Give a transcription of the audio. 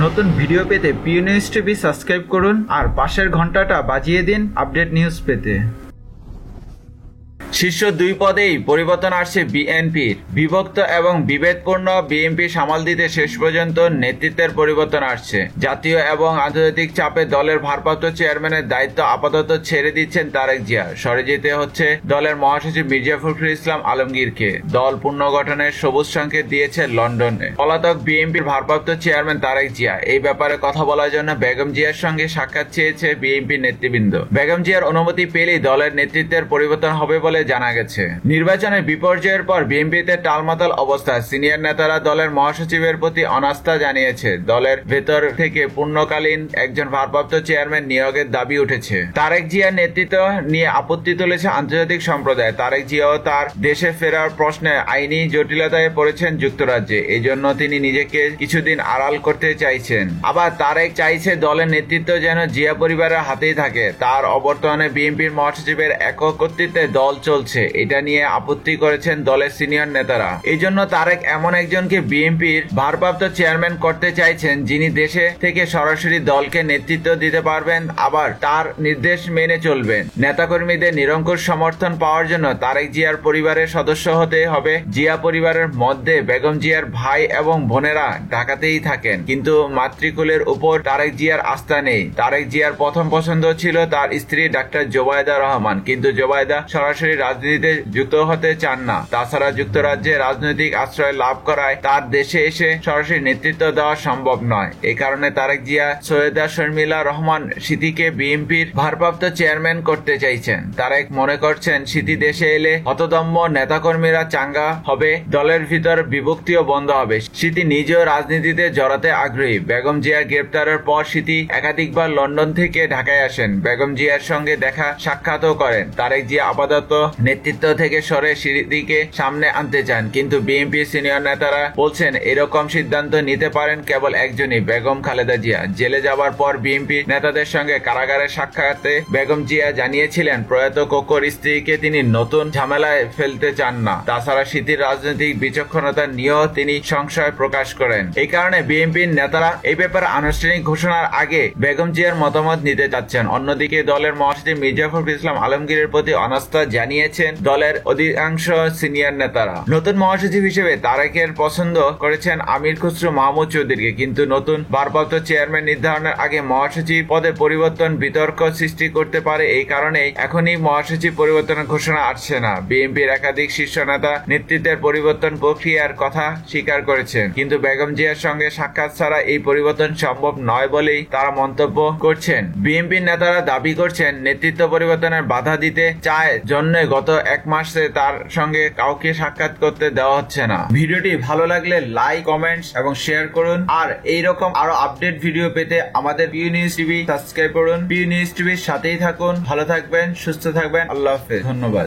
নতুন ভিডিও পেতে Piu news TV subscribe করুন আর পাশের ঘন্টাটা বাজিয়ে দিন আপডেট নিউজ পেতে। শীর্ষ দুই পদেই পরিবর্তন আসছে বিএনপির। বিভক্ত এবং বিভেদপূর্ণ বিএনপি সামাল দিতে শেষ পর্যন্ত নেতৃত্বের পরিবর্তন আসছে। জাতীয় এবং আন্তর্জাতিক চাপে দলের ভারপ্রাপ্ত চেয়ারম্যানের দায়িত্ব আপাতত ছেড়ে দিচ্ছেন তারেক জিয়া। সরে যেতে হচ্ছে দলের মহাসচিব মির্জা ফখরুল ইসলাম আলমগীরকে। দল পুনর্গঠনের সবুজ সংকেত দিয়েছে লন্ডনে। পলাতক বিএনপির ভারপ্রাপ্ত চেয়ারম্যান তারেক জিয়া এই ব্যাপারে কথা বলার জন্য বেগম জিয়ার সঙ্গে সাক্ষাৎ চেয়েছে বিএনপি নেতৃবৃন্দ। বেগম জিয়ার অনুমতি পেলেই দলের নেতৃত্বের পরিবর্তন হবে বলে জানা গেছে। নির্বাচনের বিপর্যয়ের পর বিএনপিতে টালমাটাল অবস্থা। সিনিয়র নেতারা দলের মহাসচিবের প্রতি অনাস্থা জানিয়েছে। দলের ভেতর থেকে পূর্ণকালীন একজন ভারপ্রাপ্ত চেয়ারম্যান নিয়োগের দাবি উঠেছে। তারেক জিয়ার নেতৃত্ব নিয়ে আপত্তি তুলেছে আন্তর্জাতিক সম্প্রদায়। তারেক জিয়াও তার দেশে ফেরার প্রশ্নে আইনি জটিলতায় পড়েছেন যুক্তরাজ্যে। এই জন্য তিনি নিজেকে কিছুদিন আড়াল করতে চাইছেন। আবার তারেক চাইছে দলের নেতৃত্ব যেন জিয়া পরিবারের হাতেই থাকে। তার অবর্তমানে বিএনপির মহাসচিবের একক কর্তৃত্বে দল চলছে, এটা নিয়ে আপত্তি করেছেন দলের সিনিয়র নেতারা। এই জন্য তারেক এমন একজনকে বিএনপির ভারপ্রাপ্ত চেয়ারম্যান করতে চাইছেন যিনি দেশে থেকে সরাসরি দলকে নেতৃত্ব দিতে পারবেন, আবার তার নির্দেশ মেনে চলবেন। নেতাকর্মীদের নিরঙ্কুশ সমর্থন পাওয়ার জন্য তারেক জিয়ার পরিবারের সদস্য হতে হবে। জিয়া পরিবারের মধ্যে বেগম জিয়ার ভাই এবং বোনেরা ঢাকাতেই থাকেন, কিন্তু মাতৃকুলের উপর তারেক জিয়ার আস্থা নেই। তারেক জিয়ার প্রথম পছন্দ ছিল তার স্ত্রী ডাক্তার জোবায়দা রহমান, কিন্তু জোবায়দা সরাসরি রাজনীতিতে যুক্ত হতে চান না। তাছাড়া যুক্তরাজ্যে রাজনৈতিক আশ্রয় লাভ করায় তার দেশে এসে সরাসরি নেতৃত্ব দেওয়া সম্ভব নয়। এই কারণে তারেক জিয়া সৈয়দা শর্মিলা রহমান স্মৃতিকে বিএনপির ভারপ্রাপ্ত চেয়ারম্যান করতে চাইছেন। তারেক মনে করছেন স্মৃতি দেশে এলে হতদম্য নেতাকর্মীরা চাঙ্গা হবে, দলের ভিতর বিভক্তিও বন্ধ হবে। স্মৃতি নিজেও রাজনীতিতে জড়াতে আগ্রহী। বেগম জিয়ার গ্রেপ্তারের পর স্মৃতি একাধিকবার লন্ডন থেকে ঢাকায় আসেন। বেগম জিয়ার সঙ্গে দেখা সাক্ষাৎও করেন। তারেক জিয়া আপাতত নেতৃত্ব থেকে সরে স্মৃতিকে সামনে আনতে চান, কিন্তু বিএনপি সিনিয়র নেতারা বলছেন এরকম সিদ্ধান্ত নিতে পারেন কেবল একজনই, বেগম খালেদা জিয়া। জেলে যাবার পর বিএনপি নেতাদের সঙ্গে কারাগারে সাক্ষাতে বেগম জিয়া জানিয়েছিলেন প্রয়াত কোকোর স্ত্রীকে তিনি নতুন ঝামেলায় ফেলতে চান না। তাছাড়া স্মৃতির রাজনৈতিক বিচক্ষণতা নিয়েও তিনি সংশয় প্রকাশ করেন। এই কারণে বিএনপির নেতারা এই ব্যাপারে আনুষ্ঠানিক ঘোষণার আগে বেগম জিয়ার মতামত নিতে চাচ্ছেন। অন্যদিকে দলের মহাসচিব মির্জা ফখরুল ইসলাম আলমগীরের প্রতি অনাস্থা জানিয়েছেন দলের অধিকাংশ সিনিয়র নেতারা। নতুন মহাসচিব হিসেবে তারেকের পছন্দ করেছেন আমির খুসরো মাহমুদ চৌধুরীকে, কিন্তু নতুন ভারপ্রাপ্ত চেয়ারম্যান নির্ধারণের আগে মহাসচিব পদে পরিবর্তন বিতর্ক সৃষ্টি করতে পারে। এই কারণেই এখনই মহাসচিব পরিবর্তনের ঘোষণা আসছে না। বিএনপির একাধিক শীর্ষ নেতা নেতৃত্বের পরিবর্তন প্রক্রিয়ার কথা স্বীকার করেছেন, কিন্তু বেগম জিয়ার সঙ্গে সাক্ষাৎ ছাড়া এই পরিবর্তন সম্ভব নয় বলেই তারা মন্তব্য করছেন। বিএনপির নেতারা দাবি করছেন নেতৃত্ব পরিবর্তনের বাধা দিতে চায় জন্য গত এক মাসে তার সঙ্গে কাউকে সাক্ষাৎ করতে দেওয়া হচ্ছে না। ভিডিওটি ভালো লাগলে লাইক, কমেন্টস এবং শেয়ার করুন। আর এইরকম আরো আপডেট ভিডিও পেতে আমাদের পিউ নিউজ টিভি সাবস্ক্রাইব করুন। পিউ নিউজ টিভির সাথেই থাকুন। ভালো থাকবেন, সুস্থ থাকবেন। আল্লাহ হাফেজ। ধন্যবাদ।